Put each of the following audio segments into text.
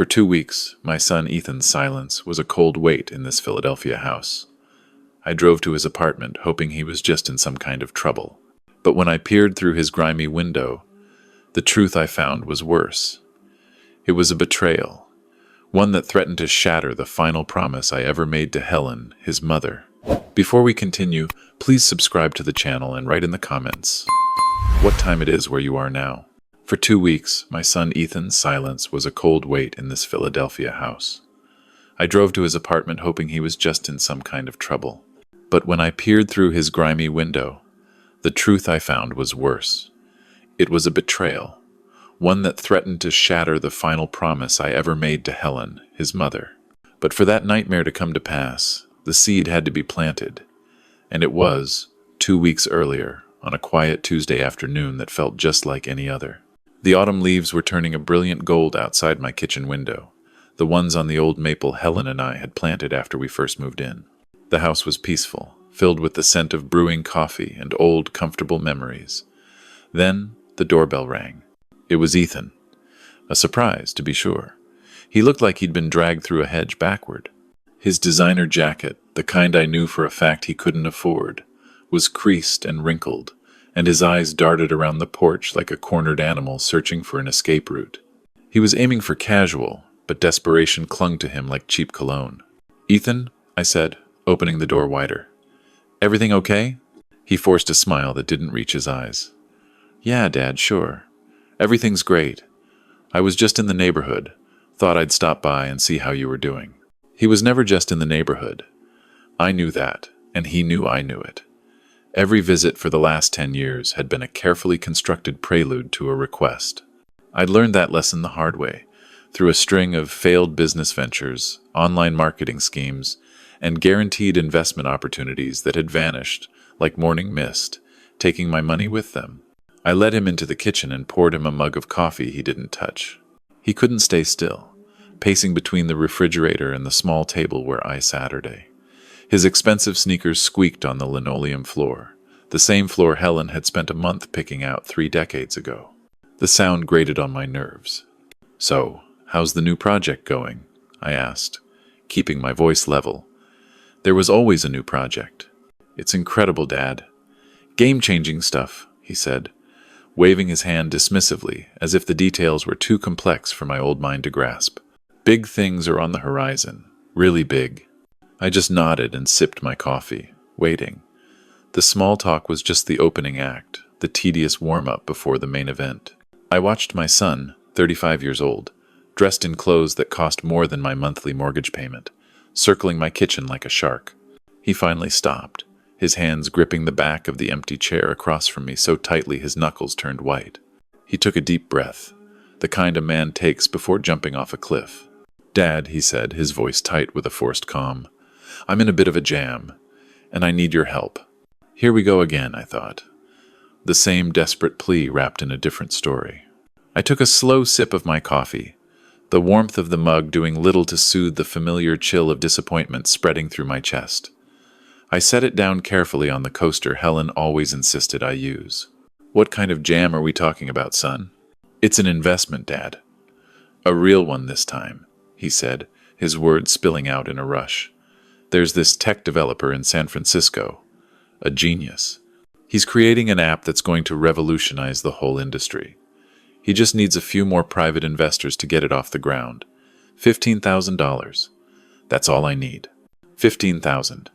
For 2 weeks, my son Ethan's silence was a cold weight in this Philadelphia house. I drove to his apartment, hoping he was just in some kind of trouble. But when I peered through his grimy window, the truth I found was worse. It was a betrayal, one that threatened to shatter the final promise I ever made to Helen, his mother. Before we continue, please subscribe to the channel and write in the comments what time it is where you are now. For 2 weeks, my son Ethan's silence was a cold weight in this Philadelphia house. I drove to his apartment hoping he was just in some kind of trouble. But when I peered through his grimy window, the truth I found was worse. It was a betrayal, one that threatened to shatter the final promise I ever made to Helen, his mother. But for that nightmare to come to pass, the seed had to be planted. And it was, 2 weeks earlier, on a quiet Tuesday afternoon that felt just like any other. The autumn leaves were turning a brilliant gold outside my kitchen window, the ones on the old maple Helen and I had planted after we first moved in. The house was peaceful, filled with the scent of brewing coffee and old, comfortable memories. Then the doorbell rang. It was Ethan. A surprise, to be sure. He looked like he'd been dragged through a hedge backward. His designer jacket, the kind I knew for a fact he couldn't afford, was creased and wrinkled, and his eyes darted around the porch like a cornered animal searching for an escape route. He was aiming for casual, but desperation clung to him like cheap cologne. "Ethan," I said, opening the door wider. "Everything okay?" He forced a smile that didn't reach his eyes. "Yeah, Dad, sure. Everything's great. I was just in the neighborhood. Thought I'd stop by and see how you were doing." He was never just in the neighborhood. I knew that, and he knew I knew it. Every visit for the last 10 years had been a carefully constructed prelude to a request. I'd learned that lesson the hard way, through a string of failed business ventures, online marketing schemes, and guaranteed investment opportunities that had vanished like morning mist, taking my money with them. I led him into the kitchen and poured him a mug of coffee he didn't touch. He couldn't stay still, pacing between the refrigerator and the small table where I Saturday. His expensive sneakers squeaked on the linoleum floor, the same floor Helen had spent a month picking out 3 decades ago. The sound grated on my nerves. "So, how's the new project going?" I asked, keeping my voice level. There was always a new project. "It's incredible, Dad. Game-changing stuff," he said, waving his hand dismissively as if the details were too complex for my old mind to grasp. "Big things are on the horizon, really big." I just nodded and sipped my coffee, waiting. The small talk was just the opening act, the tedious warm-up before the main event. I watched my son, 35 years old, dressed in clothes that cost more than my monthly mortgage payment, circling my kitchen like a shark. He finally stopped, his hands gripping the back of the empty chair across from me so tightly his knuckles turned white. He took a deep breath, the kind a man takes before jumping off a cliff. "Dad," he said, his voice tight with a forced calm, "I'm in a bit of a jam, and I need your help." Here we go again, I thought. The same desperate plea wrapped in a different story. I took a slow sip of my coffee, the warmth of the mug doing little to soothe the familiar chill of disappointment spreading through my chest. I set it down carefully on the coaster Helen always insisted I use. "What kind of jam are we talking about, son?" "It's an investment, Dad. A real one this time," he said, his words spilling out in a rush. "There's this tech developer in San Francisco, a genius. He's creating an app that's going to revolutionize the whole industry. He just needs a few more private investors to get it off the ground. $15,000. That's all I need. 15,000.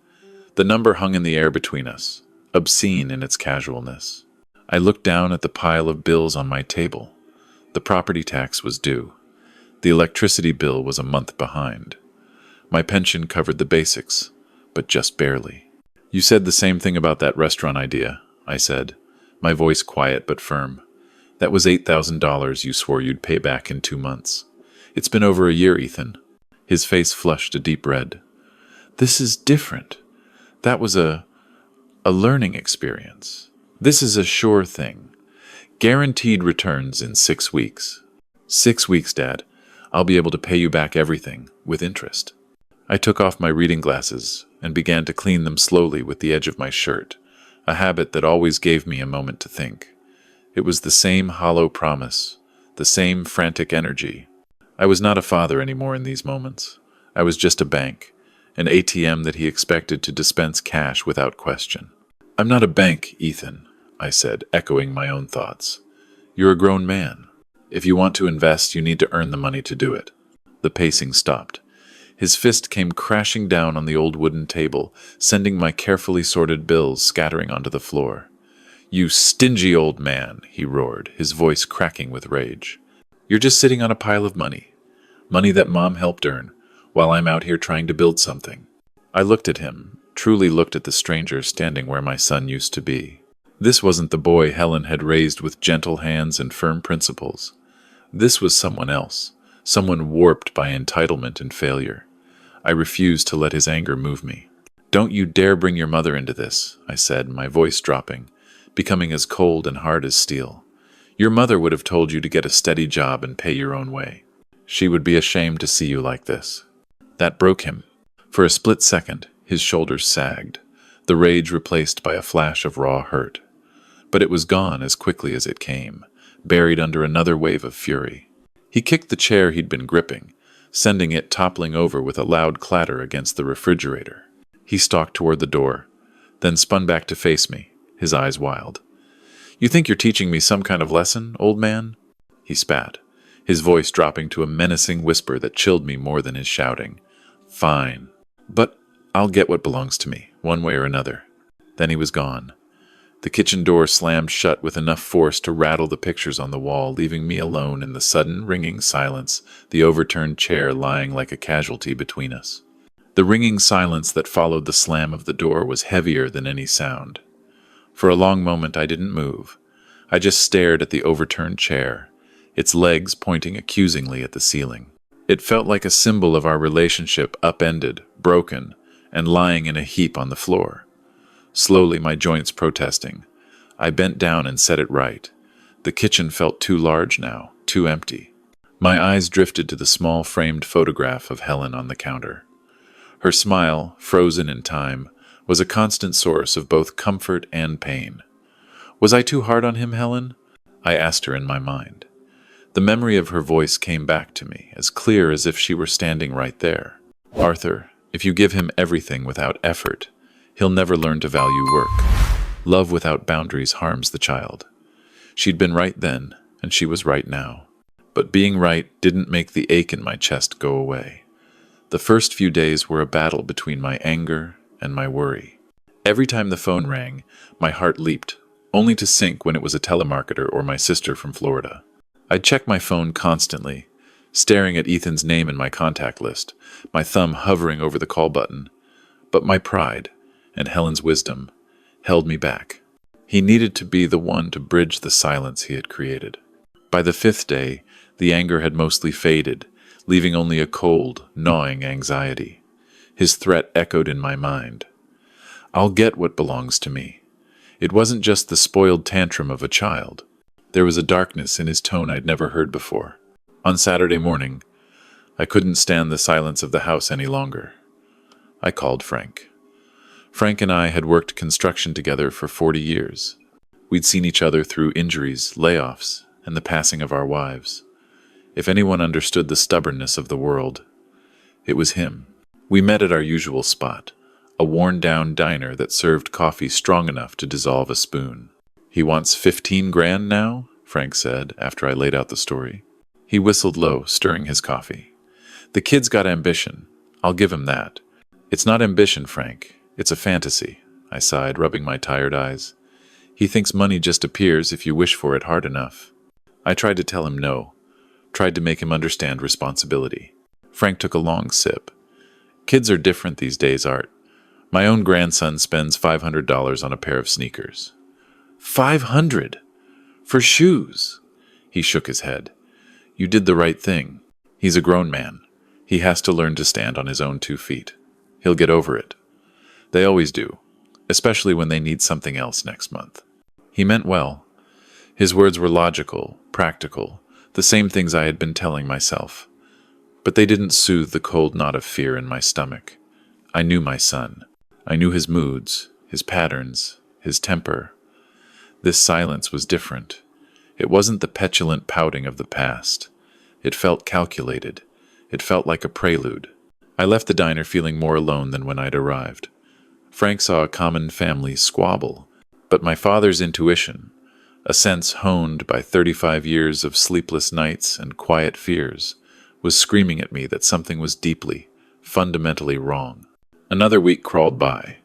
The number hung in the air between us, obscene in its casualness. I looked down at the pile of bills on my table. The property tax was due. The electricity bill was a month behind. My pension covered the basics, but just barely. "You said the same thing about that restaurant idea," I said, my voice quiet but firm. "That was $8,000 you swore you'd pay back in 2 months. It's been over a year, Ethan." His face flushed a deep red. "This is different. That was a learning experience. This is a sure thing. Guaranteed returns in 6 weeks. 6 weeks, Dad. I'll be able to pay you back everything, with interest." I took off my reading glasses and began to clean them slowly with the edge of my shirt, a habit that always gave me a moment to think. It was the same hollow promise, the same frantic energy, I was not a father anymore in these moments. I was just a bank, an ATM that he expected to dispense cash without question. "I'm not a bank, Ethan," I said, echoing my own thoughts. "You're a grown man. If you want to invest, you need to earn the money to do it." The pacing stopped. His fist came crashing down on the old wooden table, sending my carefully sorted bills scattering onto the floor. "You stingy old man," he roared, his voice cracking with rage. "You're just sitting on a pile of money. Money that Mom helped earn, while I'm out here trying to build something." I looked at him, truly looked at the stranger standing where my son used to be. This wasn't the boy Helen had raised with gentle hands and firm principles. This was someone else, someone warped by entitlement and failure. I refused to let his anger move me. "Don't you dare bring your mother into this," I said, my voice dropping, becoming as cold and hard as steel. "Your mother would have told you to get a steady job and pay your own way. She would be ashamed to see you like this." That broke him. For a split second, his shoulders sagged, the rage replaced by a flash of raw hurt. But it was gone as quickly as it came, buried under another wave of fury. He kicked the chair he'd been gripping, sending it toppling over with a loud clatter against the refrigerator. He stalked toward the door, then spun back to face me, his eyes wild. "You think you're teaching me some kind of lesson, old man?" He spat, his voice dropping to a menacing whisper that chilled me more than his shouting. "Fine. But I'll get what belongs to me, one way or another." Then he was gone. The kitchen door slammed shut with enough force to rattle the pictures on the wall, leaving me alone in the sudden, ringing silence, the overturned chair lying like a casualty between us. The ringing silence that followed the slam of the door was heavier than any sound. For a long moment I didn't move. I just stared at the overturned chair, its legs pointing accusingly at the ceiling. It felt like a symbol of our relationship upended, broken, and lying in a heap on the floor. Slowly, my joints protesting, I bent down and set it right. The kitchen felt too large now, too empty. My eyes drifted to the small framed photograph of Helen on the counter. Her smile, frozen in time, was a constant source of both comfort and pain. "Was I too hard on him, Helen?" I asked her in my mind. The memory of her voice came back to me, as clear as if she were standing right there. "Arthur, if you give him everything without effort, he'll never learn to value work. Love without boundaries harms the child." She'd been right then, and she was right now. But being right didn't make the ache in my chest go away. The first few days were a battle between my anger and my worry. Every time the phone rang, my heart leaped, only to sink when it was a telemarketer or my sister from Florida. I'd check my phone constantly, staring at Ethan's name in my contact list, my thumb hovering over the call button. But my pride, and Helen's wisdom, held me back. He needed to be the one to bridge the silence he had created. By the fifth day, the anger had mostly faded, leaving only a cold, gnawing anxiety. His threat echoed in my mind. "I'll get what belongs to me." It wasn't just the spoiled tantrum of a child. There was a darkness in his tone I'd never heard before. On Saturday morning, I couldn't stand the silence of the house any longer. I called Frank. Frank and I had worked construction together for 40 years. We'd seen each other through injuries, layoffs, and the passing of our wives. If anyone understood the stubbornness of the world, it was him. We met at our usual spot, a worn-down diner that served coffee strong enough to dissolve a spoon. "He wants 15 grand now?" Frank said, after I laid out the story. He whistled low, stirring his coffee. "The kid's got ambition. I'll give him that." "It's not ambition, Frank. It's a fantasy," I sighed, rubbing my tired eyes. "He thinks money just appears if you wish for it hard enough." I tried to tell him no, tried to make him understand responsibility. Frank took a long sip. "Kids are different these days, Art. My own grandson spends $500 on a pair of sneakers." "500? For shoes?" He shook his head. "You did the right thing. He's a grown man. He has to learn to stand on his own 2 feet. He'll get over it. They always do, especially when they need something else next month." He meant well. His words were logical, practical, the same things I had been telling myself. But they didn't soothe the cold knot of fear in my stomach. I knew my son. I knew his moods, his patterns, his temper. This silence was different. It wasn't the petulant pouting of the past. It felt calculated. It felt like a prelude. I left the diner feeling more alone than when I'd arrived. Frank saw a common family squabble, but my father's intuition, a sense honed by 35 years of sleepless nights and quiet fears, was screaming at me that something was deeply, fundamentally wrong. Another week crawled by,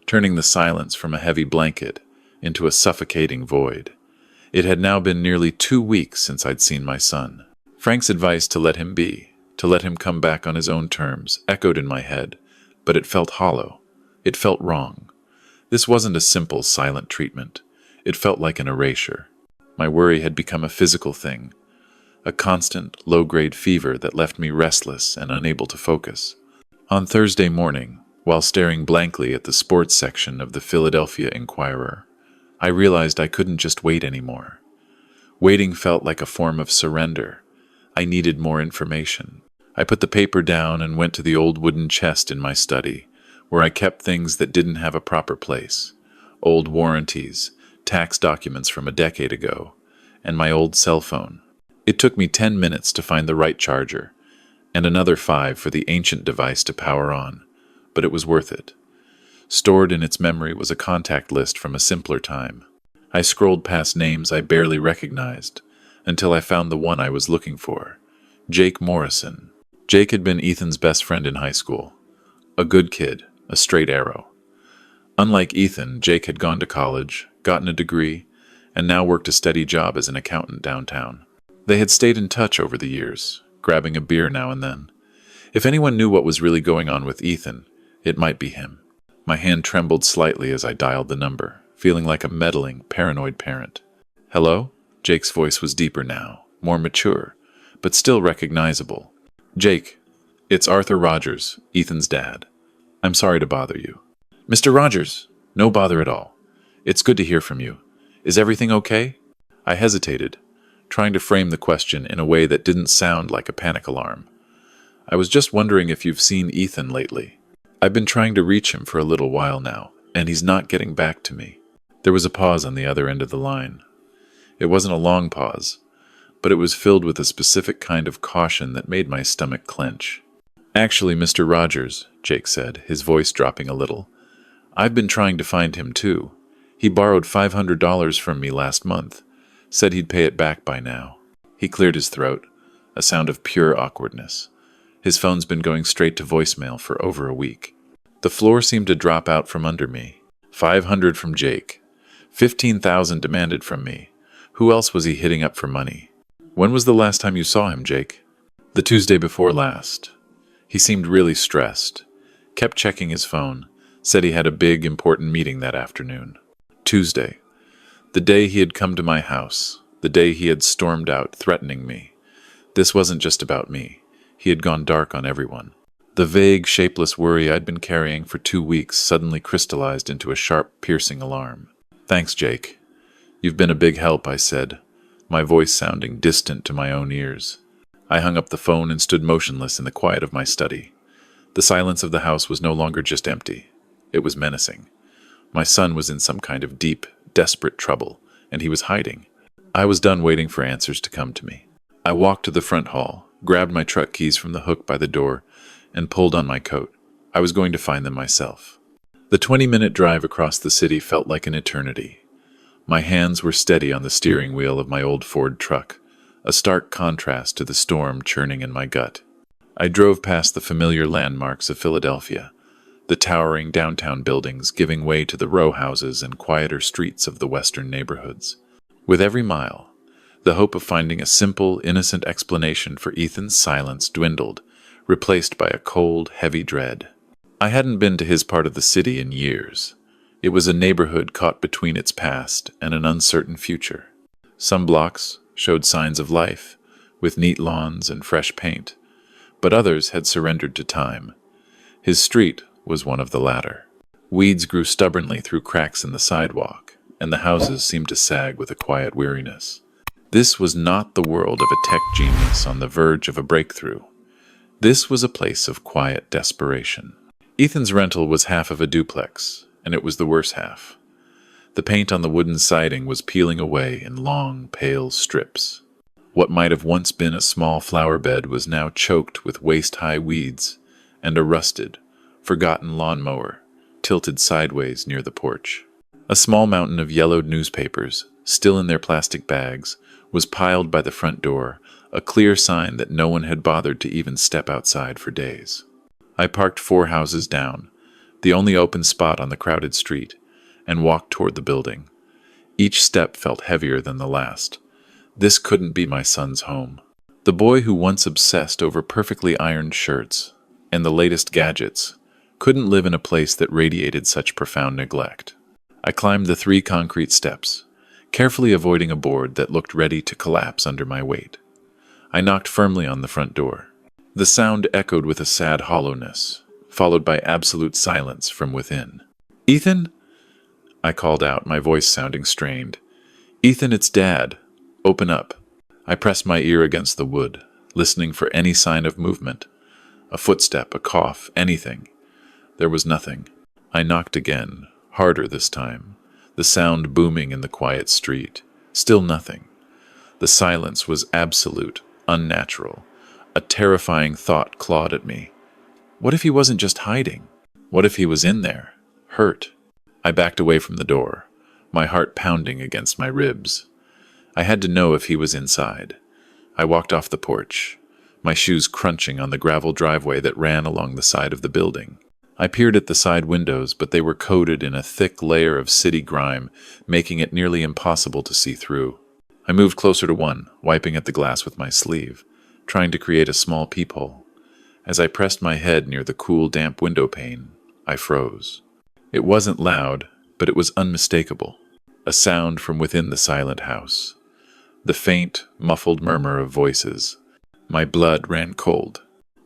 turning the silence from a heavy blanket into a suffocating void. It had now been nearly 2 weeks since I'd seen my son. Frank's advice to let him be, to let him come back on his own terms, echoed in my head, but it felt hollow. It felt wrong. This wasn't a simple, silent treatment. It felt like an erasure. My worry had become a physical thing, a constant, low-grade fever that left me restless and unable to focus. On Thursday morning, while staring blankly at the sports section of the Philadelphia Inquirer, I realized I couldn't just wait anymore. Waiting felt like a form of surrender. I needed more information. I put the paper down and went to the old wooden chest in my study, where I kept things that didn't have a proper place. Old warranties, tax documents from a decade ago, and my old cell phone. It took me 10 minutes to find the right charger, and another 5 for the ancient device to power on, but it was worth it. Stored in its memory was a contact list from a simpler time. I scrolled past names I barely recognized, until I found the one I was looking for, Jake Morrison. Jake had been Ethan's best friend in high school. A good kid, a straight arrow. Unlike Ethan, Jake had gone to college, gotten a degree, and now worked a steady job as an accountant downtown. They had stayed in touch over the years, grabbing a beer now and then. If anyone knew what was really going on with Ethan, it might be him. My hand trembled slightly as I dialed the number, feeling like a meddling, paranoid parent. Hello? Jake's voice was deeper now, more mature, but still recognizable. Jake, it's Arthur Rogers, Ethan's dad. I'm sorry to bother you. Mr. Rogers, no bother at all. It's good to hear from you. Is everything okay? I hesitated, trying to frame the question in a way that didn't sound like a panic alarm. I was just wondering if you've seen Ethan lately. I've been trying to reach him for a little while now, and he's not getting back to me. There was a pause on the other end of the line. It wasn't a long pause, but it was filled with a specific kind of caution that made my stomach clench. Actually, Mr. Rogers, Jake said, his voice dropping a little, I've been trying to find him too. He borrowed $500 from me last month, said he'd pay it back by now. He cleared his throat, a sound of pure awkwardness. His phone's been going straight to voicemail for over a week. The floor seemed to drop out from under me. $500 from Jake. $15,000 demanded from me. Who else was he hitting up for money? When was the last time you saw him, Jake? The Tuesday before last. He seemed really stressed. Kept checking his phone. Said he had a big, important meeting that afternoon. Tuesday. The day he had come to my house. The day he had stormed out, threatening me. This wasn't just about me. He had gone dark on everyone. The vague, shapeless worry I'd been carrying for 2 weeks suddenly crystallized into a sharp, piercing alarm. Thanks, Jake. You've been a big help, I said, my voice sounding distant to my own ears. I hung up the phone and stood motionless in the quiet of my study. The silence of the house was no longer just empty. It was menacing. My son was in some kind of deep, desperate trouble, and he was hiding. I was done waiting for answers to come to me. I walked to the front hall, grabbed my truck keys from the hook by the door, and pulled on my coat. I was going to find them myself. The 20-minute drive across the city felt like an eternity. My hands were steady on the steering wheel of my old Ford truck, a stark contrast to the storm churning in my gut. I drove past the familiar landmarks of Philadelphia, the towering downtown buildings giving way to the row houses and quieter streets of the western neighborhoods. With every mile, the hope of finding a simple, innocent explanation for Ethan's silence dwindled, replaced by a cold, heavy dread. I hadn't been to his part of the city in years. It was a neighborhood caught between its past and an uncertain future. Some blocks showed signs of life, with neat lawns and fresh paint, but others had surrendered to time. His street was one of the latter. Weeds grew stubbornly through cracks in the sidewalk, and the houses seemed to sag with a quiet weariness. This was not the world of a tech genius on the verge of a breakthrough. This was a place of quiet desperation. Ethan's rental was half of a duplex, and it was the worse half. The paint on the wooden siding was peeling away in long, pale strips. What might have once been a small flower bed was now choked with waist-high weeds, and a rusted, forgotten lawnmower tilted sideways near the porch. A small mountain of yellowed newspapers, still in their plastic bags, was piled by the front door, a clear sign that no one had bothered to even step outside for days. I parked 4 houses down, the only open spot on the crowded street, and walked toward the building. Each step felt heavier than the last. This couldn't be my son's home. The boy who once obsessed over perfectly ironed shirts and the latest gadgets couldn't live in a place that radiated such profound neglect. I climbed the 3 concrete steps, carefully avoiding a board that looked ready to collapse under my weight. I knocked firmly on the front door. The sound echoed with a sad hollowness, followed by absolute silence from within. "Ethan?" I called out, my voice sounding strained. "Ethan, it's Dad. Open up." I pressed my ear against the wood, listening for any sign of movement. A footstep, a cough, anything. There was nothing. I knocked again, harder this time, the sound booming in the quiet street. Still nothing. The silence was absolute, unnatural. A terrifying thought clawed at me. What if he wasn't just hiding? What if he was in there, hurt? I backed away from the door, my heart pounding against my ribs. I had to know if he was inside. I walked off the porch, my shoes crunching on the gravel driveway that ran along the side of the building. I peered at the side windows, but they were coated in a thick layer of city grime, making it nearly impossible to see through. I moved closer to one, wiping at the glass with my sleeve, trying to create a small peephole. As I pressed my head near the cool, damp window pane, I froze. It wasn't loud, but it was unmistakable. A sound from within the silent house. The faint, muffled murmur of voices. My blood ran cold.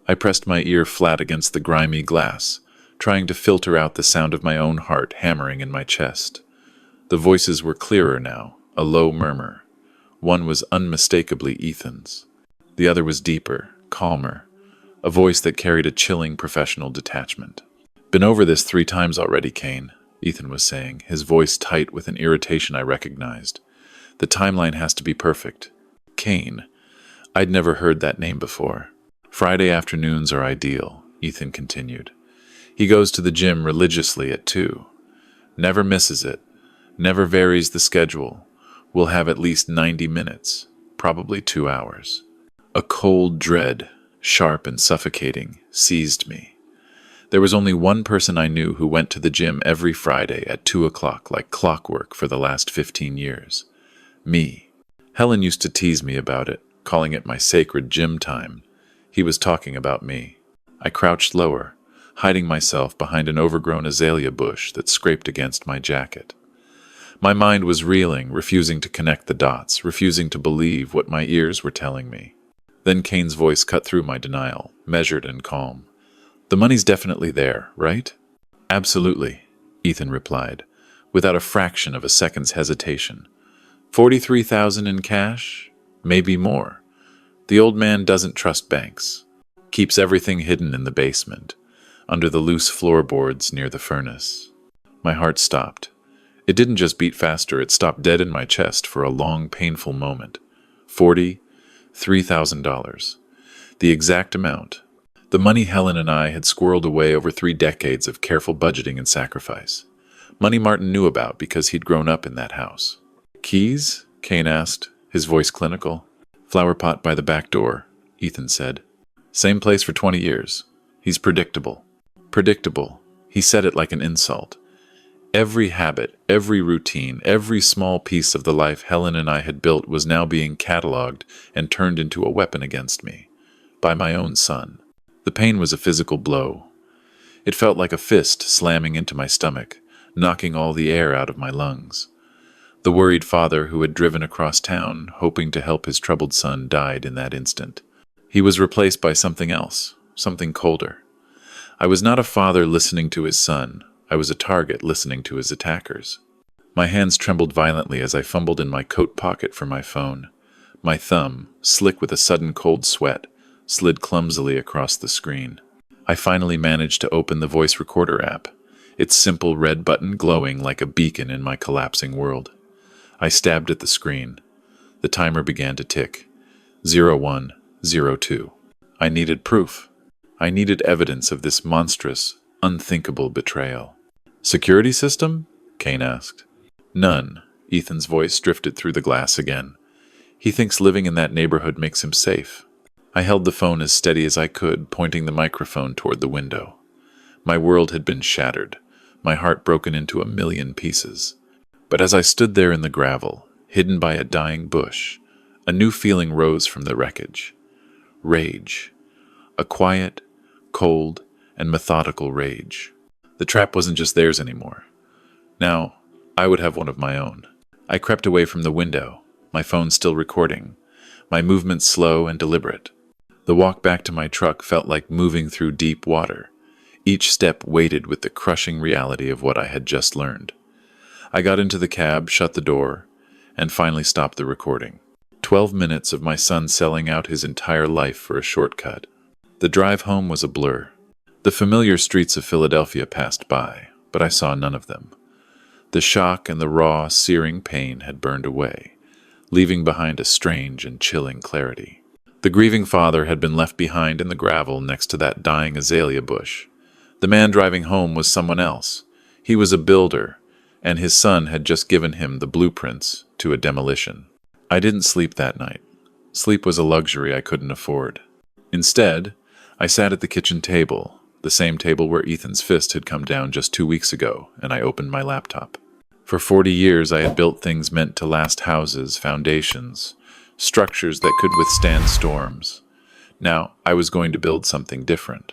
I pressed my ear flat against the grimy glass, trying to filter out the sound of my own heart hammering in my chest. The voices were clearer now, a low murmur. One was unmistakably Ethan's. The other was deeper, calmer, a voice that carried a chilling professional detachment. "Been over this 3 times already, Kane," Ethan was saying, his voice tight with an irritation I recognized. "The timeline has to be perfect." Kane. I'd never heard that name before. "Friday afternoons are ideal," Ethan continued. "He goes to the gym religiously at 2. Never misses it. Never varies the schedule. We'll have at least 90 minutes, probably 2 hours. A cold dread, sharp and suffocating, seized me. There was only one person I knew who went to the gym every Friday at 2 o'clock like clockwork for the last 15 years. Me. Helen used to tease me about it, calling it my sacred gym time. He was talking about me. I crouched lower, hiding myself behind an overgrown azalea bush that scraped against my jacket. My mind was reeling, refusing to connect the dots, refusing to believe what my ears were telling me. Then Kane's voice cut through my denial, measured and calm. "The money's definitely there, right?" "Absolutely," Ethan replied, without a fraction of a second's hesitation. 43,000 in cash? Maybe more. The old man doesn't trust banks. Keeps everything hidden in the basement, under the loose floorboards near the furnace. My heart stopped. It didn't just beat faster, it stopped dead in my chest for a long, painful moment. $43,000. The exact amount. The money Helen and I had squirreled away over 3 decades of careful budgeting and sacrifice. Money Martin knew about because he'd grown up in that house. "Keys?" Kane asked, his voice clinical. "Flower pot by the back door," Ethan said. "Same place for 20 years. He's predictable." Predictable. He said it like an insult. Every habit, every routine, every small piece of the life Helen and I had built was now being cataloged and turned into a weapon against me. By my own son. The pain was a physical blow. It felt like a fist slamming into my stomach, knocking all the air out of my lungs. The worried father who had driven across town, hoping to help his troubled son, died in that instant. He was replaced by something else, something colder. I was not a father listening to his son. I was a target listening to his attackers. My hands trembled violently as I fumbled in my coat pocket for my phone. My thumb, slick with a sudden cold sweat, slid clumsily across the screen. I finally managed to open the voice recorder app, its simple red button glowing like a beacon in my collapsing world. I stabbed at the screen. The timer began to tick. 0102. I needed proof. I needed evidence of this monstrous, unthinkable betrayal. Security system? Kane asked. None. Ethan's voice drifted through the glass again. He thinks living in that neighborhood makes him safe. I held the phone as steady as I could, pointing the microphone toward the window. My world had been shattered, my heart broken into a million pieces. But as I stood there in the gravel, hidden by a dying bush, a new feeling rose from the wreckage. Rage. A quiet, cold, and methodical rage. The trap wasn't just theirs anymore. Now, I would have one of my own. I crept away from the window, my phone still recording, my movements slow and deliberate. The walk back to my truck felt like moving through deep water, each step weighted with the crushing reality of what I had just learned. I got into the cab, shut the door, and finally stopped the recording. 12 minutes of my son selling out his entire life for a shortcut. The drive home was a blur. The familiar streets of Philadelphia passed by, but I saw none of them. The shock and the raw, searing pain had burned away, leaving behind a strange and chilling clarity. The grieving father had been left behind in the gravel next to that dying azalea bush. The man driving home was someone else. He was a builder, and his son had just given him the blueprints to a demolition. I didn't sleep that night. Sleep was a luxury I couldn't afford. Instead, I sat at the kitchen table, the same table where Ethan's fist had come down just 2 weeks ago, and I opened my laptop. For 40 years, I had built things meant to last: houses, foundations, structures that could withstand storms. Now, I was going to build something different.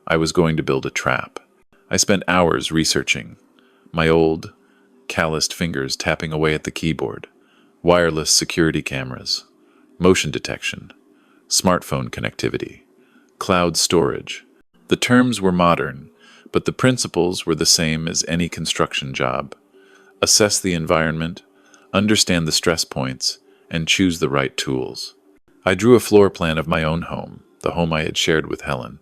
I was going to build a trap. I spent hours researching, my old, calloused fingers tapping away at the keyboard. Wireless security cameras, motion detection, smartphone connectivity, cloud storage. The terms were modern, but the principles were the same as any construction job. Assess the environment, understand the stress points, and choose the right tools. I drew a floor plan of my own home, the home I had shared with Helen,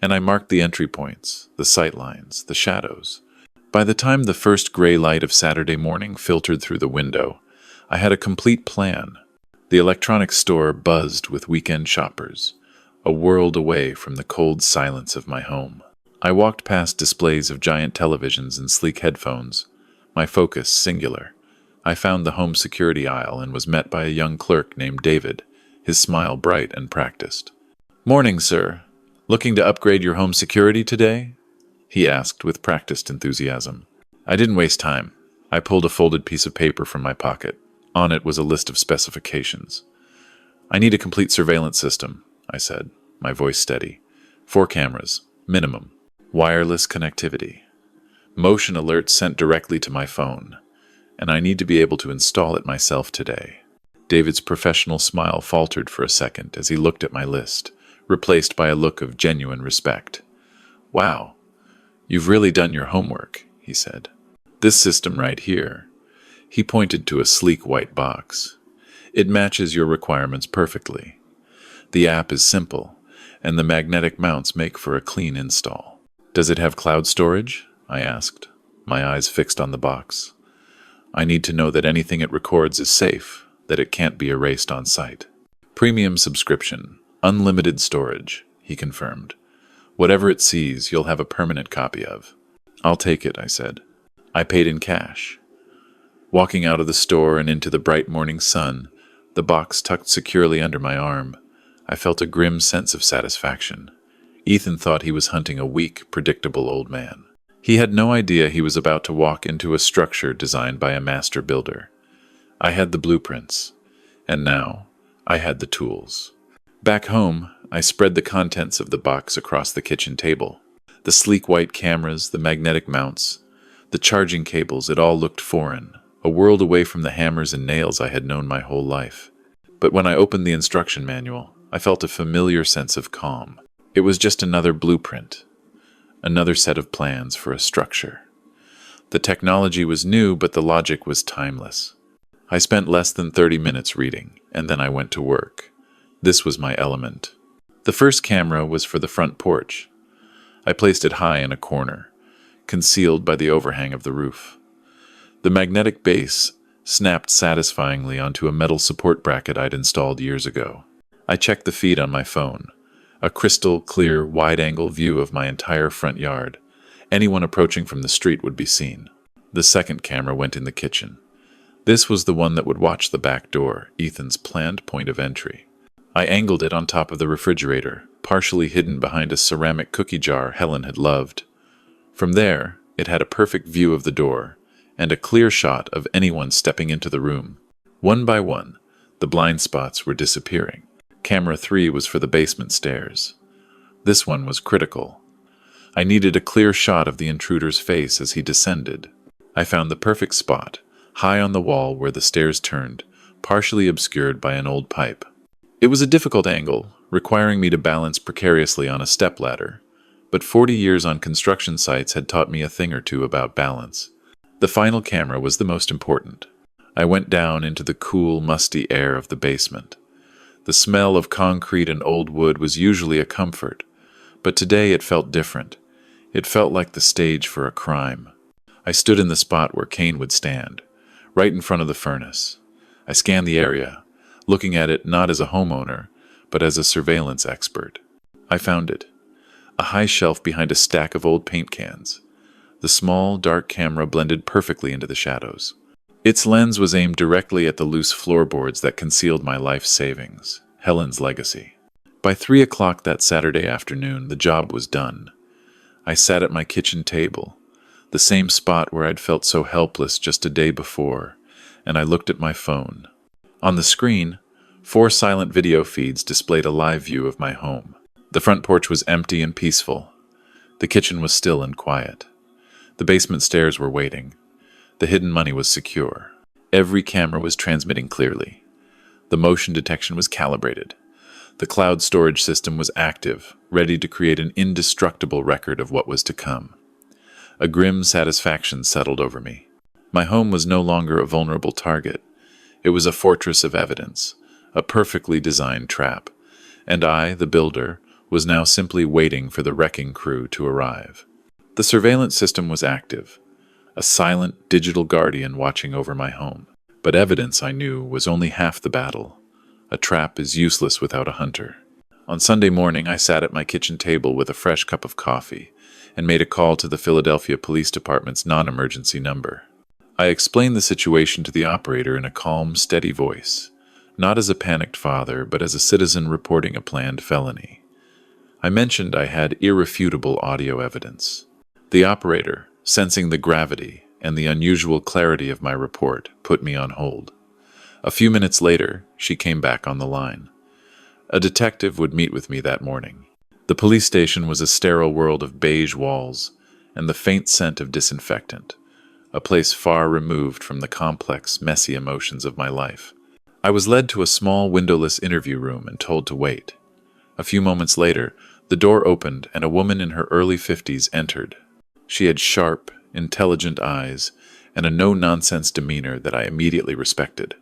and I marked the entry points, the sight lines, the shadows. By the time the first gray light of Saturday morning filtered through the window, I had a complete plan. The electronics store buzzed with weekend shoppers, a world away from the cold silence of my home. I walked past displays of giant televisions and sleek headphones, my focus singular. I found the home security aisle and was met by a young clerk named David, his smile bright and practiced. "Morning, sir. Looking to upgrade your home security today?" he asked with practiced enthusiasm. I didn't waste time. I pulled a folded piece of paper from my pocket. On it was a list of specifications. "I need a complete surveillance system," I said, my voice steady. 4 cameras, minimum. Wireless connectivity. Motion alerts sent directly to my phone. And I need to be able to install it myself today. David's professional smile faltered for a second as he looked at my list, replaced by a look of genuine respect. "Wow, you've really done your homework," he said. "This system right here." He pointed to a sleek white box. "It matches your requirements perfectly. The app is simple, and the magnetic mounts make for a clean install." "Does it have cloud storage?" I asked, my eyes fixed on the box. "I need to know that anything it records is safe, that it can't be erased on site." "Premium subscription, unlimited storage," he confirmed. "Whatever it sees, you'll have a permanent copy of." "I'll take it," I said. I paid in cash. Walking out of the store and into the bright morning sun, the box tucked securely under my arm, I felt a grim sense of satisfaction. Ethan thought he was hunting a weak, predictable old man. He had no idea he was about to walk into a structure designed by a master builder. I had the blueprints, and now I had the tools. Back home, I spread the contents of the box across the kitchen table. The sleek white cameras, the magnetic mounts, the charging cables, it all looked foreign, a world away from the hammers and nails I had known my whole life. But when I opened the instruction manual, I felt a familiar sense of calm. It was just another blueprint, another set of plans for a structure. The technology was new, but the logic was timeless. I spent less than 30 minutes reading, and then I went to work. This was my element. The first camera was for the front porch. I placed it high in a corner, concealed by the overhang of the roof. The magnetic base snapped satisfyingly onto a metal support bracket I'd installed years ago. I checked the feed on my phone. A crystal clear, wide-angle view of my entire front yard. Anyone approaching from the street would be seen. The second camera went in the kitchen. This was the one that would watch the back door, Ethan's planned point of entry. I angled it on top of the refrigerator, partially hidden behind a ceramic cookie jar Helen had loved. From there, it had a perfect view of the door, and a clear shot of anyone stepping into the room. One by one, the blind spots were disappearing. Camera 3 was for the basement stairs. This one was critical. I needed a clear shot of the intruder's face as he descended. I found the perfect spot, high on the wall where the stairs turned, partially obscured by an old pipe. It was a difficult angle, requiring me to balance precariously on a stepladder, but 40 years on construction sites had taught me a thing or two about balance. The final camera was the most important. I went down into the cool, musty air of the basement. The smell of concrete and old wood was usually a comfort, but today it felt different. It felt like the stage for a crime. I stood in the spot where Cain would stand, right in front of the furnace. I scanned the area, looking at it not as a homeowner, but as a surveillance expert. I found it. A high shelf behind a stack of old paint cans. The small, dark camera blended perfectly into the shadows. Its lens was aimed directly at the loose floorboards that concealed my life savings, Helen's legacy. By 3 o'clock that Saturday afternoon, the job was done. I sat at my kitchen table, the same spot where I'd felt so helpless just a day before, and I looked at my phone. On the screen, 4 silent video feeds displayed a live view of my home. The front porch was empty and peaceful. The kitchen was still and quiet. The basement stairs were waiting. The hidden money was secure. Every camera was transmitting clearly. The motion detection was calibrated. The cloud storage system was active, ready to create an indestructible record of what was to come. A grim satisfaction settled over me. My home was no longer a vulnerable target. It was a fortress of evidence, a perfectly designed trap, and I, the builder, was now simply waiting for the wrecking crew to arrive. The surveillance system was active, a silent digital guardian watching over my home. But evidence, I knew, was only half the battle. A trap is useless without a hunter. On Sunday morning, I sat at my kitchen table with a fresh cup of coffee and made a call to the Philadelphia Police Department's non-emergency number. I explained the situation to the operator in a calm, steady voice, not as a panicked father, but as a citizen reporting a planned felony. I mentioned I had irrefutable audio evidence. The operator, sensing the gravity and the unusual clarity of my report, put me on hold. A few minutes later, she came back on the line. A detective would meet with me that morning. The police station was a sterile world of beige walls and the faint scent of disinfectant, a place far removed from the complex, messy emotions of my life. I was led to a small, windowless interview room and told to wait. A few moments later, the door opened and a woman in her early 50s entered. She had sharp, intelligent eyes and a no-nonsense demeanor that I immediately respected.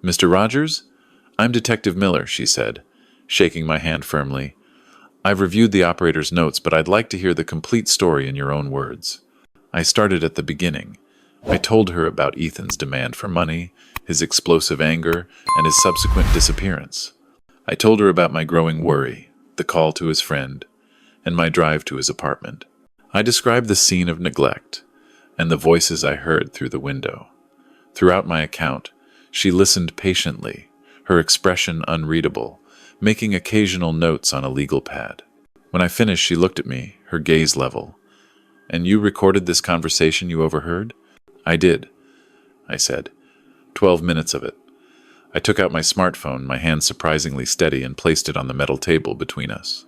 "Mr. Rogers? I'm Detective Miller," she said, shaking my hand firmly. "I've reviewed the operator's notes, but I'd like to hear the complete story in your own words." I started at the beginning. I told her about Ethan's demand for money, his explosive anger, and his subsequent disappearance. I told her about my growing worry, the call to his friend, and my drive to his apartment. I described the scene of neglect and the voices I heard through the window. Throughout my account, she listened patiently, her expression unreadable, making occasional notes on a legal pad. When I finished, she looked at me, her gaze level. "And you recorded this conversation you overheard?" "I did," I said. 12 minutes of it. I took out my smartphone, my hand surprisingly steady, and placed it on the metal table between us.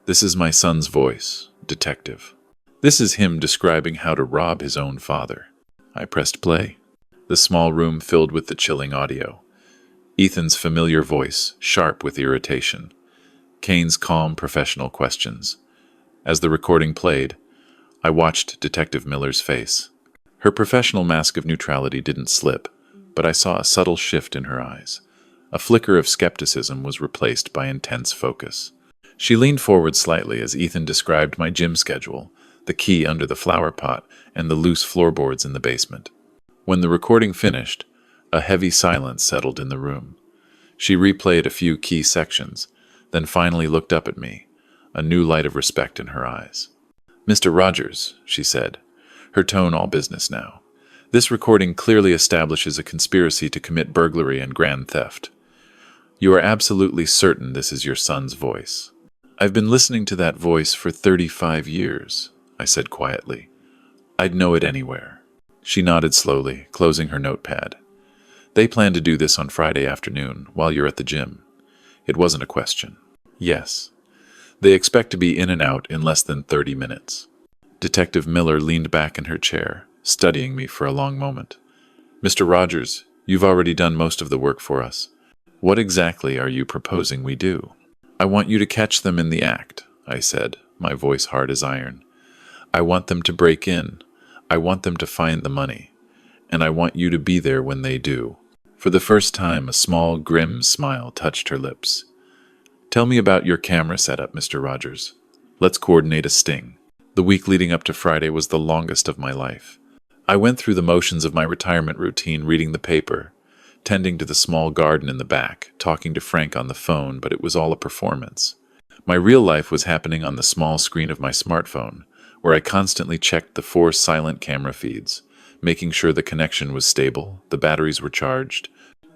"This is my son's voice, Detective. This is him describing how to rob his own father." I pressed play. The small room filled with the chilling audio. Ethan's familiar voice, sharp with irritation. Cain's calm, professional questions. As the recording played, I watched Detective Miller's face. Her professional mask of neutrality didn't slip, but I saw a subtle shift in her eyes. A flicker of skepticism was replaced by intense focus. She leaned forward slightly as Ethan described my gym schedule, the key under the flower pot, and the loose floorboards in the basement. When the recording finished, a heavy silence settled in the room. She replayed a few key sections, then finally looked up at me, a new light of respect in her eyes. "Mr. Rogers," she said, her tone all business now. "This recording clearly establishes a conspiracy to commit burglary and grand theft. You are absolutely certain this is your son's voice?" "I've been listening to that voice for 35 years, I said quietly. "I'd know it anywhere." She nodded slowly, closing her notepad. "They plan to do this on Friday afternoon, while you're at the gym." It wasn't a question. "Yes. They expect to be in and out in less than 30 minutes. Detective Miller leaned back in her chair, studying me for a long moment. "Mr. Rogers, you've already done most of the work for us. What exactly are you proposing we do?" "I want you to catch them in the act," I said, my voice hard as iron. "I want them to break in. I want them to find the money. And I want you to be there when they do." For the first time, a small, grim smile touched her lips. "Tell me about your camera setup, Mr. Rogers. Let's coordinate a sting." The week leading up to Friday was the longest of my life. I went through the motions of my retirement routine, reading the paper, tending to the small garden in the back, talking to Frank on the phone, but it was all a performance. My real life was happening on the small screen of my smartphone, where I constantly checked the 4 silent camera feeds, making sure the connection was stable, the batteries were charged,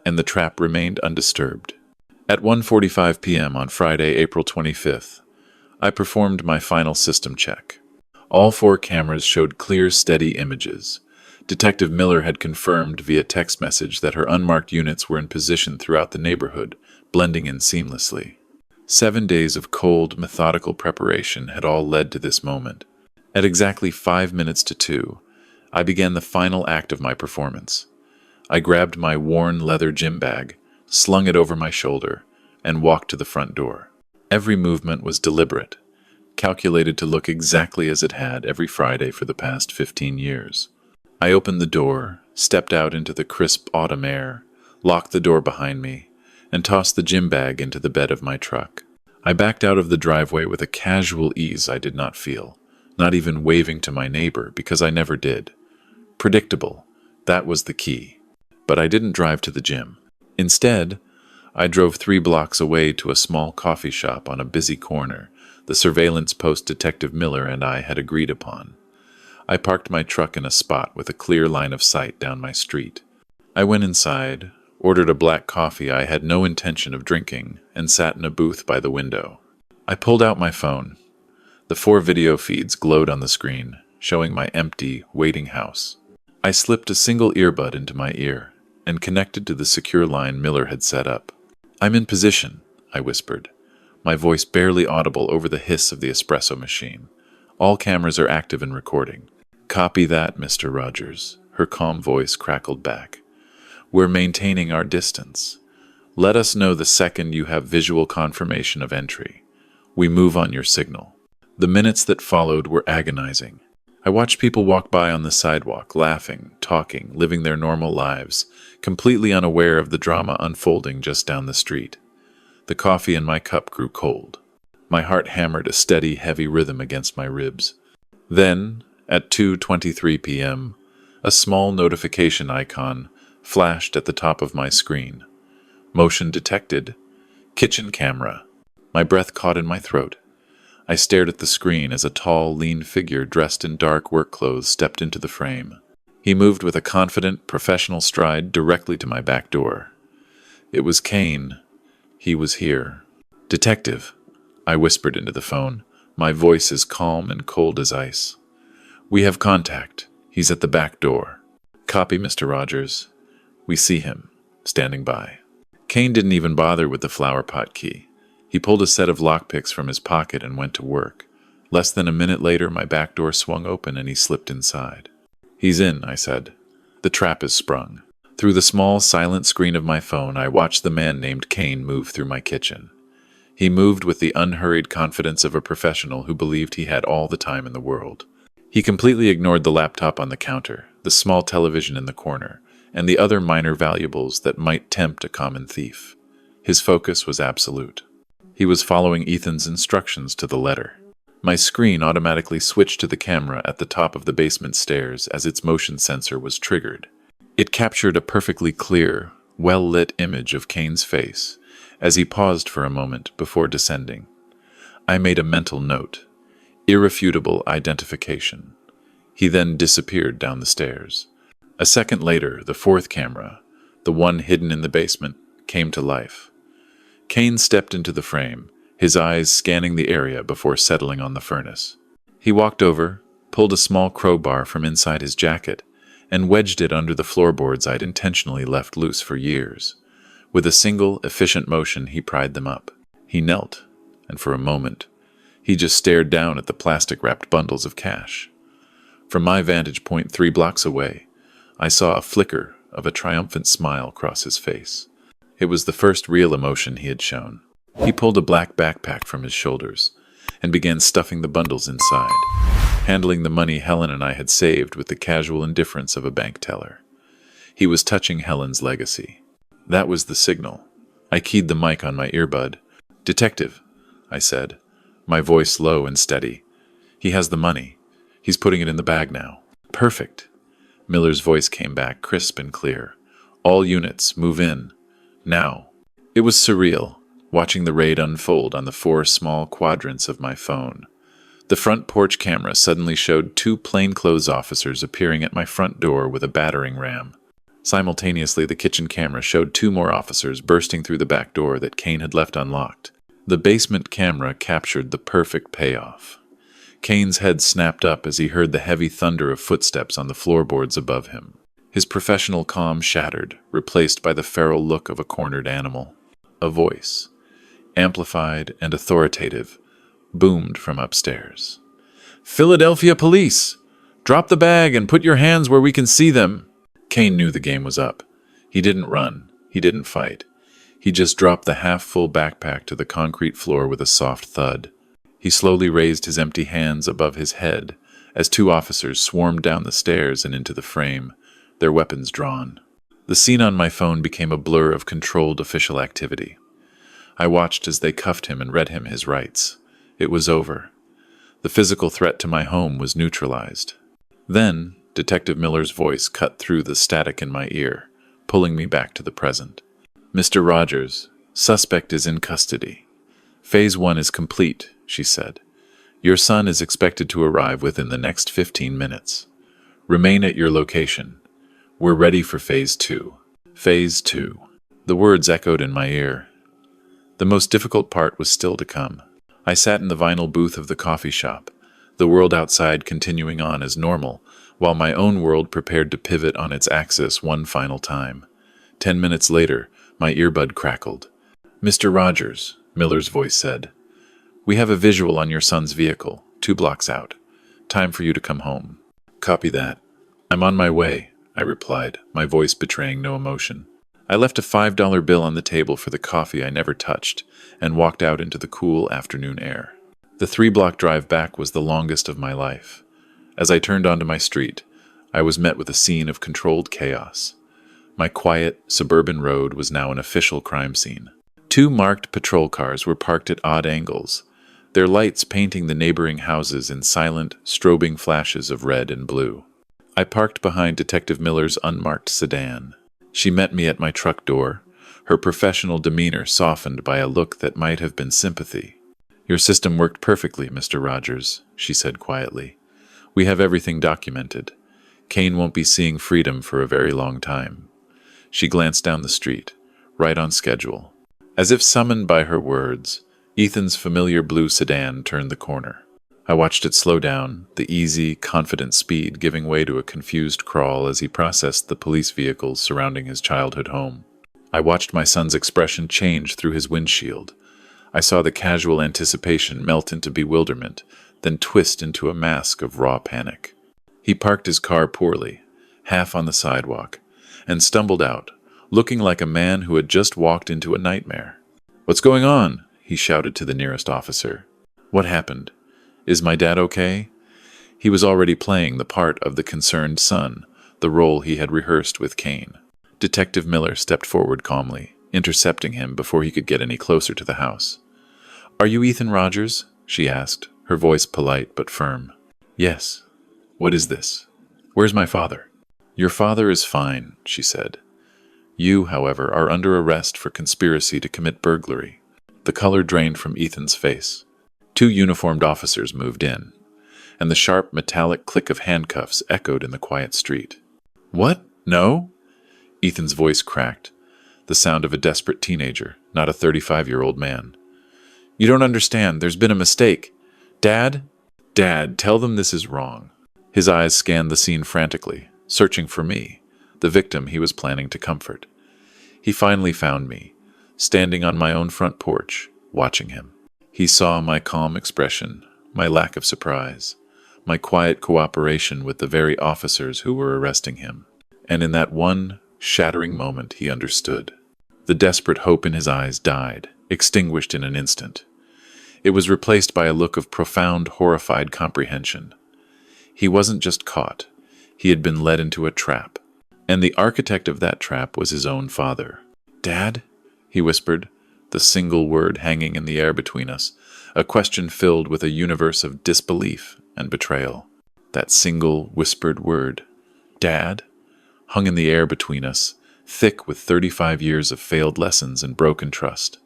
and the trap remained undisturbed. At 1:45 p.m. on Friday, April 25th, I performed my final system check. All 4 cameras showed clear, steady images. Detective Miller had confirmed via text message that her unmarked units were in position throughout the neighborhood, blending in seamlessly. 7 days of cold, methodical preparation had all led to this moment. At exactly 5 minutes to 2, I began the final act of my performance. I grabbed my worn leather gym bag, slung it over my shoulder, and walked to the front door. Every movement was deliberate, calculated to look exactly as it had every Friday for the past 15 years. I opened the door, stepped out into the crisp autumn air, locked the door behind me, and tossed the gym bag into the bed of my truck. I backed out of the driveway with a casual ease I did not feel, not even waving to my neighbor because I never did. Predictable, that was the key. But I didn't drive to the gym. Instead, I drove 3 blocks away to a small coffee shop on a busy corner the surveillance post Detective Miller and I had agreed upon. I parked my truck in a spot with a clear line of sight down my street. I went inside, ordered a black coffee I had no intention of drinking, and sat in a booth by the window. I pulled out my phone. The 4 video feeds glowed on the screen, showing my empty, waiting house. I slipped a single earbud into my ear and connected to the secure line Miller had set up. "I'm in position," I whispered, my voice barely audible over the hiss of the espresso machine. "All cameras are active and recording." "Copy that, Mr. Rogers," her calm voice crackled back. "We're maintaining our distance. Let us know the second you have visual confirmation of entry. We move on your signal." The minutes that followed were agonizing. I watched people walk by on the sidewalk, laughing, talking, living their normal lives, completely unaware of the drama unfolding just down the street. The coffee in my cup grew cold. My heart hammered a steady, heavy rhythm against my ribs. Then, at 2:23 p.m., a small notification icon flashed at the top of my screen. Motion detected. Kitchen camera. My breath caught in my throat. I stared at the screen as a tall, lean figure dressed in dark work clothes stepped into the frame. He moved with a confident, professional stride directly to my back door. It was Kane. He was here. "Detective," I whispered into the phone, my voice as calm and cold as ice. "We have contact. He's at the back door." "Copy, Mr. Rogers. We see him, standing by." Kane didn't even bother with the flower pot key. He pulled a set of lockpicks from his pocket and went to work. Less than a minute later, my back door swung open and he slipped inside. "He's in," I said. "The trap is sprung." Through the small, silent screen of my phone, I watched the man named Kane move through my kitchen. He moved with the unhurried confidence of a professional who believed he had all the time in the world. He completely ignored the laptop on the counter, the small television in the corner, and the other minor valuables that might tempt a common thief. His focus was absolute. He was following Ethan's instructions to the letter. My screen automatically switched to the camera at the top of the basement stairs as its motion sensor was triggered. It captured a perfectly clear, well-lit image of Kane's face as he paused for a moment before descending. I made a mental note. Irrefutable identification. He then disappeared down the stairs. A second later, the fourth camera, the one hidden in the basement, came to life. Kane stepped into the frame, his eyes scanning the area before settling on the furnace. He walked over, pulled a small crowbar from inside his jacket, and wedged it under the floorboards I'd intentionally left loose for years. With a single, efficient motion, he pried them up. He knelt, and for a moment, he just stared down at the plastic-wrapped bundles of cash. From my vantage point 3 blocks away, I saw a flicker of a triumphant smile cross his face. It was the first real emotion he had shown. He pulled a black backpack from his shoulders and began stuffing the bundles inside, handling the money Helen and I had saved with the casual indifference of a bank teller. He was touching Helen's legacy. That was the signal. I keyed the mic on my earbud. "Detective," I said, my voice low and steady. "He has the money. He's putting it in the bag now." "Perfect." Miller's voice came back crisp and clear. "All units, move in. Now." It was surreal, watching the raid unfold on the 4 small quadrants of my phone. The front porch camera suddenly showed 2 plainclothes officers appearing at my front door with a battering ram. Simultaneously, the kitchen camera showed 2 more officers bursting through the back door that Kane had left unlocked. The basement camera captured the perfect payoff. Kane's head snapped up as he heard the heavy thunder of footsteps on the floorboards above him. His professional calm shattered, replaced by the feral look of a cornered animal. A voice, amplified and authoritative, boomed from upstairs. "Philadelphia police! Drop the bag and put your hands where we can see them!" Kane knew the game was up. He didn't run. He didn't fight. He just dropped the half-full backpack to the concrete floor with a soft thud. He slowly raised his empty hands above his head as 2 officers swarmed down the stairs and into the frame, their weapons drawn. The scene on my phone became a blur of controlled official activity. I watched as they cuffed him and read him his rights. It was over. The physical threat to my home was neutralized. Then, Detective Miller's voice cut through the static in my ear, pulling me back to the present. "Mr. Rogers, suspect is in custody. Phase 1 is complete," she said. "Your son is expected to arrive within the next 15 minutes. Remain at your location. We're ready for Phase 2. Phase 2. The words echoed in my ear. The most difficult part was still to come. I sat in the vinyl booth of the coffee shop, the world outside continuing on as normal, while my own world prepared to pivot on its axis one final time. 10 minutes later, my earbud crackled. "Mr. Rogers," Miller's voice said, "we have a visual on your son's vehicle, 2 blocks out. Time for you to come home." "Copy that. I'm on my way," I replied, my voice betraying no emotion. I left a $5 bill on the table for the coffee I never touched and walked out into the cool afternoon air. The 3-block drive back was the longest of my life. As I turned onto my street, I was met with a scene of controlled chaos. My quiet, suburban road was now an official crime scene. 2 marked patrol cars were parked at odd angles, their lights painting the neighboring houses in silent, strobing flashes of red and blue. I parked behind Detective Miller's unmarked sedan. She met me at my truck door, her professional demeanor softened by a look that might have been sympathy. "Your system worked perfectly, Mr. Rogers," she said quietly. "We have everything documented. Kane won't be seeing freedom for a very long time." She glanced down the street, right on schedule. As if summoned by her words, Ethan's familiar blue sedan turned the corner. I watched it slow down, the easy, confident speed giving way to a confused crawl as he processed the police vehicles surrounding his childhood home. I watched my son's expression change through his windshield. I saw the casual anticipation melt into bewilderment, then twist into a mask of raw panic. He parked his car poorly, half on the sidewalk, and stumbled out, looking like a man who had just walked into a nightmare. "What's going on?" he shouted to the nearest officer. "What happened? Is my dad okay?" He was already playing the part of the concerned son, the role he had rehearsed with Kane. Detective Miller stepped forward calmly, intercepting him before he could get any closer to the house. "Are you Ethan Rogers?" she asked, her voice polite but firm. "Yes. What is this? Where's my father?" "Your father is fine," she said. You, however, are under arrest for conspiracy to commit burglary." The color drained from Ethan's face. Two uniformed officers moved in, and the sharp metallic click of handcuffs echoed in the quiet street. "What? No?" Ethan's voice cracked, the sound of a desperate teenager, not a 35-year-old man. "You don't understand. There's been a mistake. Dad? Dad, tell them this is wrong." His eyes scanned the scene frantically, searching for me, the victim he was planning to comfort. He finally found me, standing on my own front porch, watching him. He saw my calm expression, my lack of surprise, my quiet cooperation with the very officers who were arresting him. And in that one shattering moment, he understood. The desperate hope in his eyes died, extinguished in an instant. It was replaced by a look of profound, horrified comprehension. He wasn't just caught. He had been led into a trap. And the architect of that trap was his own father. "Dad?" he whispered, the single word hanging in the air between us, a question filled with a universe of disbelief and betrayal. That single whispered word, "Dad?" hung in the air between us, thick with 35 years of failed lessons and broken trust.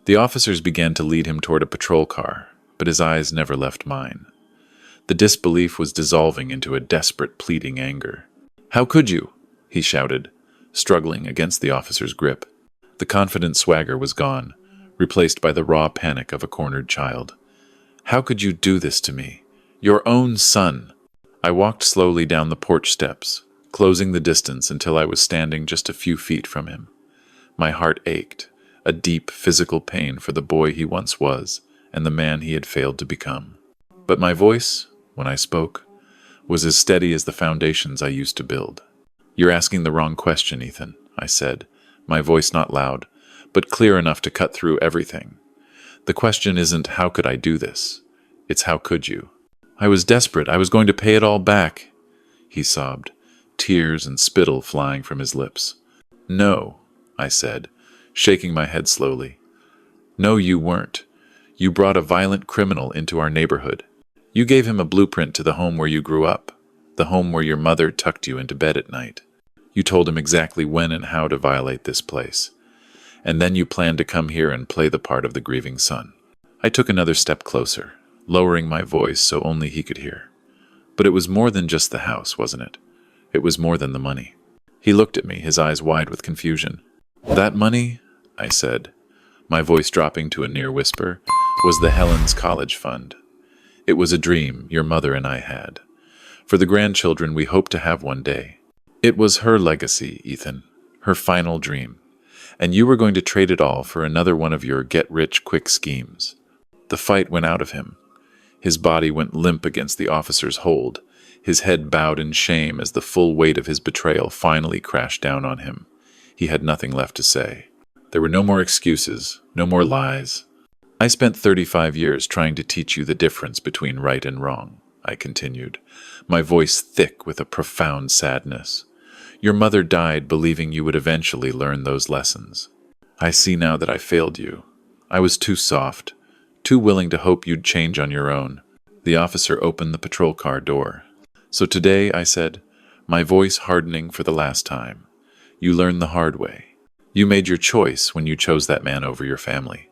The officers began to lead him toward a patrol car, but his eyes never left mine. The disbelief was dissolving into a desperate, pleading anger. "How could you?" he shouted, struggling against the officer's grip. The confident swagger was gone, replaced by the raw panic of a cornered child. "How could you do this to me? Your own son!" I walked slowly down the porch steps, closing the distance until I was standing just a few feet from him. My heart ached, a deep physical pain for the boy he once was and the man he had failed to become. But my voice, when I spoke, was as steady as the foundations I used to build. "You're asking the wrong question, Ethan," I said, my voice not loud, but clear enough to cut through everything. "The question isn't how could I do this? It's how could you?" "I was desperate. I was going to pay it all back," he sobbed, tears and spittle flying from his lips. "No," I said, shaking my head slowly. "No, you weren't. You brought a violent criminal into our neighborhood. You gave him a blueprint to the home where you grew up, the home where your mother tucked you into bed at night. You told him exactly when and how to violate this place. And then you planned to come here and play the part of the grieving son." I took another step closer, lowering my voice so only he could hear. "But it was more than just the house, wasn't it? It was more than the money." He looked at me, his eyes wide with confusion. "That money," I said, my voice dropping to a near whisper, "was the Helen's College Fund. It was a dream your mother and I had, for the grandchildren we hoped to have one day. It was her legacy, Ethan, her final dream, and you were going to trade it all for another one of your get-rich-quick schemes." The fight went out of him. His body went limp against the officer's hold, his head bowed in shame as the full weight of his betrayal finally crashed down on him. He had nothing left to say. There were no more excuses, no more lies. "I spent 35 years trying to teach you the difference between right and wrong," I continued, my voice thick with a profound sadness. "Your mother died believing you would eventually learn those lessons. I see now that I failed you. I was too soft, too willing to hope you'd change on your own." The officer opened the patrol car door. "So today," I said, my voice hardening for the last time, "you learned the hard way. You made your choice when you chose that man over your family.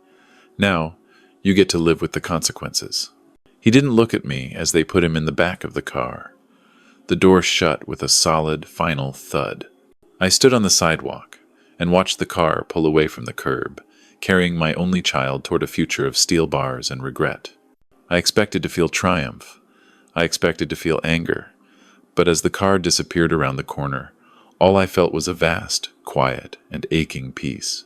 Now, you get to live with the consequences." He didn't look at me as they put him in the back of the car. The door shut with a solid, final thud. I stood on the sidewalk and watched the car pull away from the curb, carrying my only child toward a future of steel bars and regret. I expected to feel triumph. I expected to feel anger. But as the car disappeared around the corner, all I felt was a vast, quiet, and aching peace.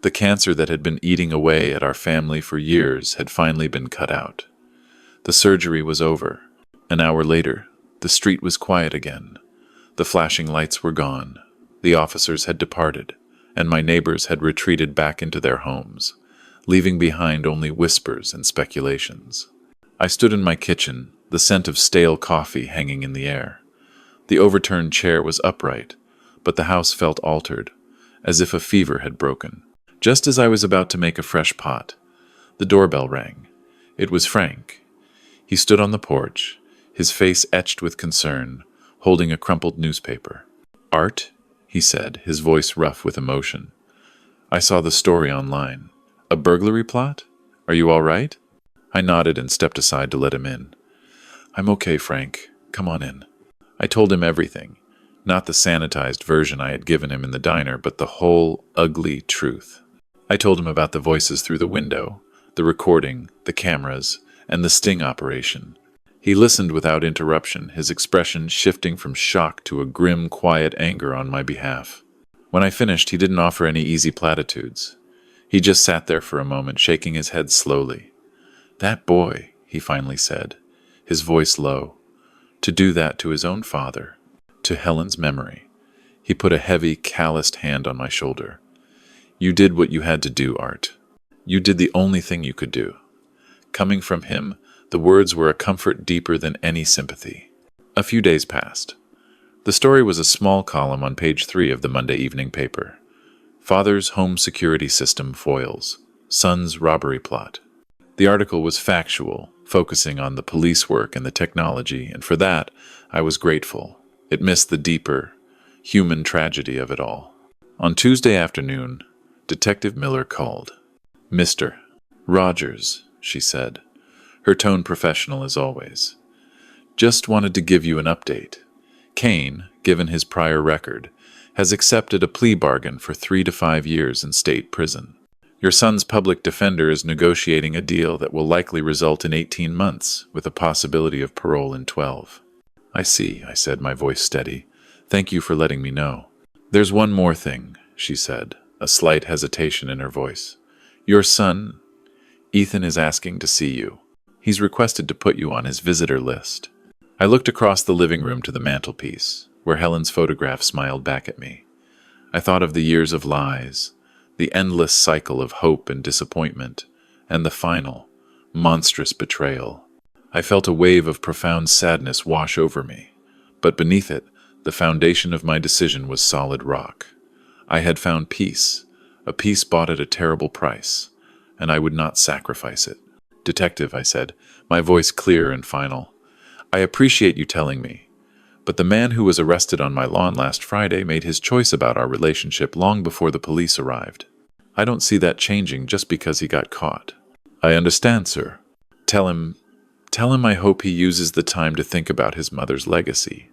The cancer that had been eating away at our family for years had finally been cut out. The surgery was over. An hour later, the street was quiet again. The flashing lights were gone. The officers had departed, and my neighbors had retreated back into their homes, leaving behind only whispers and speculations. I stood in my kitchen, the scent of stale coffee hanging in the air. The overturned chair was upright, but the house felt altered, as if a fever had broken. Just as I was about to make a fresh pot, the doorbell rang. It was Frank. He stood on the porch, his face etched with concern, holding a crumpled newspaper. "Art?" he said, his voice rough with emotion. "I saw the story online. A burglary plot? Are you all right?" I nodded and stepped aside to let him in. "I'm okay, Frank. Come on in." I told him everything. Not the sanitized version I had given him in the diner, but the whole, ugly truth. I told him about the voices through the window, the recording, the cameras, and the sting operation. He listened without interruption, his expression shifting from shock to a grim, quiet anger on my behalf. When I finished, he didn't offer any easy platitudes. He just sat there for a moment, shaking his head slowly. "That boy," he finally said, his voice low. "To do that to his own father, to Helen's memory." He put a heavy, calloused hand on my shoulder. "You did what you had to do, Art. You did the only thing you could do." Coming from him, the words were a comfort deeper than any sympathy. A few days passed. The story was a small column on page 3 of the Monday evening paper. Father's home security system foils. Son's robbery plot. The article was factual, focusing on the police work and the technology, and for that, I was grateful. It missed the deeper, human tragedy of it all. On Tuesday afternoon, Detective Miller called. "Mr. Rogers," she said, her tone professional as always. "Just wanted to give you an update. Kane, given his prior record, has accepted a plea bargain for 3 to 5 years in state prison. Your son's public defender is negotiating a deal that will likely result in 18 months, with a possibility of parole in 12. "I see," I said, my voice steady. "Thank you for letting me know." "There's one more thing," she said, a slight hesitation in her voice. "Your son, Ethan, is asking to see you. He's requested to put you on his visitor list." I looked across the living room to the mantelpiece, where Helen's photograph smiled back at me. I thought of the years of lies, the endless cycle of hope and disappointment, and the final, monstrous betrayal. I felt a wave of profound sadness wash over me, but beneath it, the foundation of my decision was solid rock. I had found peace, a peace bought at a terrible price, and I would not sacrifice it. "Detective," I said, my voice clear and final, "I appreciate you telling me, but the man who was arrested on my lawn last Friday made his choice about our relationship long before the police arrived. I don't see that changing just because he got caught." "I understand, sir. Tell him I hope he uses the time to think about his mother's legacy,"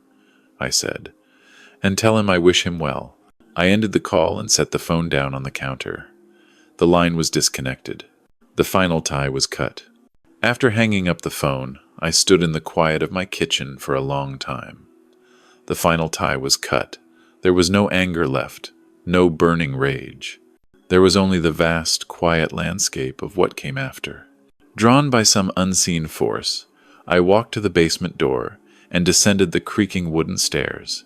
I said. "And tell him I wish him well." I ended the call and set the phone down on the counter. The line was disconnected. The final tie was cut. After hanging up the phone, I stood in the quiet of my kitchen for a long time. The final tie was cut. There was no anger left, no burning rage. There was only the vast, quiet landscape of what came after. Drawn by some unseen force, I walked to the basement door and descended the creaking wooden stairs.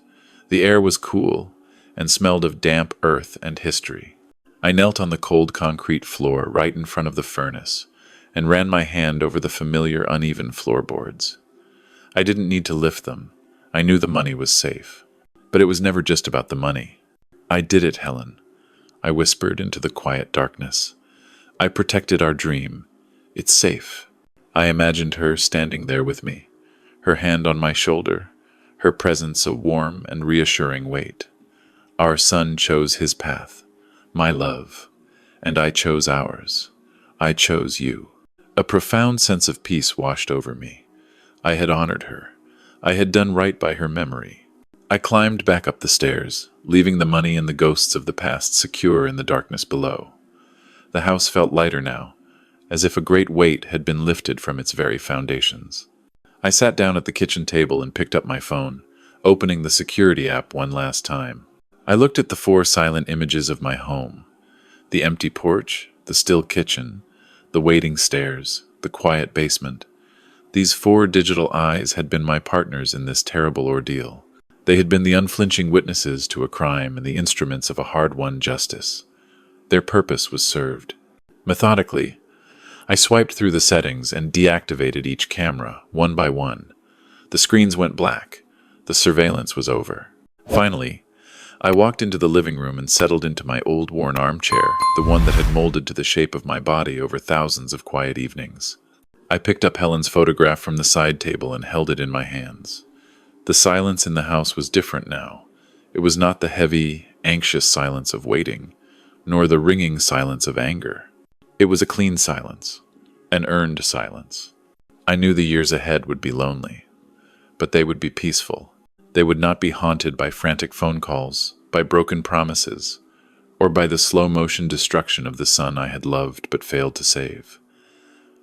The air was cool and smelled of damp earth and history. I knelt on the cold concrete floor right in front of the furnace and ran my hand over the familiar uneven floorboards. I didn't need to lift them. I knew the money was safe. But it was never just about the money. "I did it, Helen," I whispered into the quiet darkness. "I protected our dream. It's safe." I imagined her standing there with me, her hand on my shoulder, her presence a warm and reassuring weight. Our son chose his path, my love, and I chose ours. I chose you. A profound sense of peace washed over me. I had honored her. I had done right by her memory. I climbed back up the stairs, leaving the money and the ghosts of the past secure in the darkness below. The house felt lighter now, as if a great weight had been lifted from its very foundations. I sat down at the kitchen table and picked up my phone, opening the security app one last time. I looked at the 4 silent images of my home. The empty porch, the still kitchen, the waiting stairs, the quiet basement. These 4 digital eyes had been my partners in this terrible ordeal. They had been the unflinching witnesses to a crime and the instruments of a hard-won justice. Their purpose was served. Methodically, I swiped through the settings and deactivated each camera, one by one. The screens went black. The surveillance was over. Finally, I walked into the living room and settled into my old worn armchair, the one that had molded to the shape of my body over thousands of quiet evenings. I picked up Helen's photograph from the side table and held it in my hands. The silence in the house was different now. It was not the heavy, anxious silence of waiting, nor the ringing silence of anger. It was a clean silence, an earned silence. I knew the years ahead would be lonely, but they would be peaceful. They would not be haunted by frantic phone calls, by broken promises, or by the slow-motion destruction of the son I had loved but failed to save.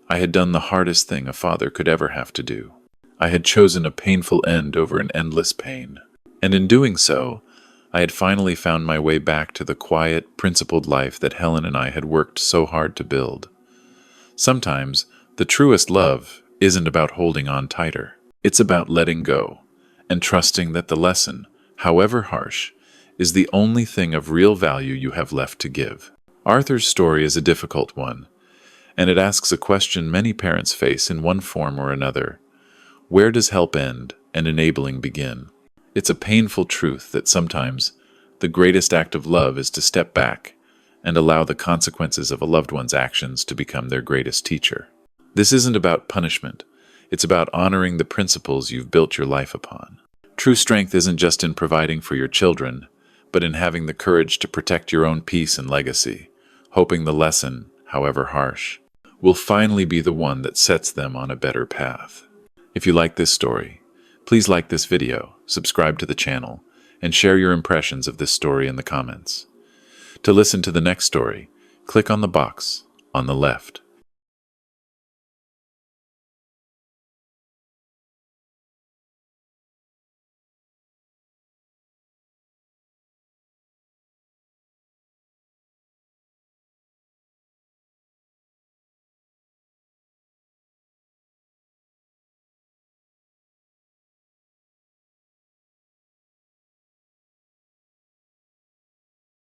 I had done the hardest thing a father could ever have to do. I had chosen a painful end over an endless pain. And in doing so, I had finally found my way back to the quiet, principled life that Helen and I had worked so hard to build. Sometimes, the truest love isn't about holding on tighter. It's about letting go and trusting that the lesson, however harsh, is the only thing of real value you have left to give. Arthur's story is a difficult one, and it asks a question many parents face in one form or another. Where does help end and enabling begin? It's a painful truth that sometimes the greatest act of love is to step back and allow the consequences of a loved one's actions to become their greatest teacher. This isn't about punishment. It's about honoring the principles you've built your life upon. True strength isn't just in providing for your children, but in having the courage to protect your own peace and legacy, hoping the lesson, however harsh, will finally be the one that sets them on a better path. If you like this story, please like this video, subscribe to the channel, and share your impressions of this story in the comments. To listen to the next story, click on the box on the left.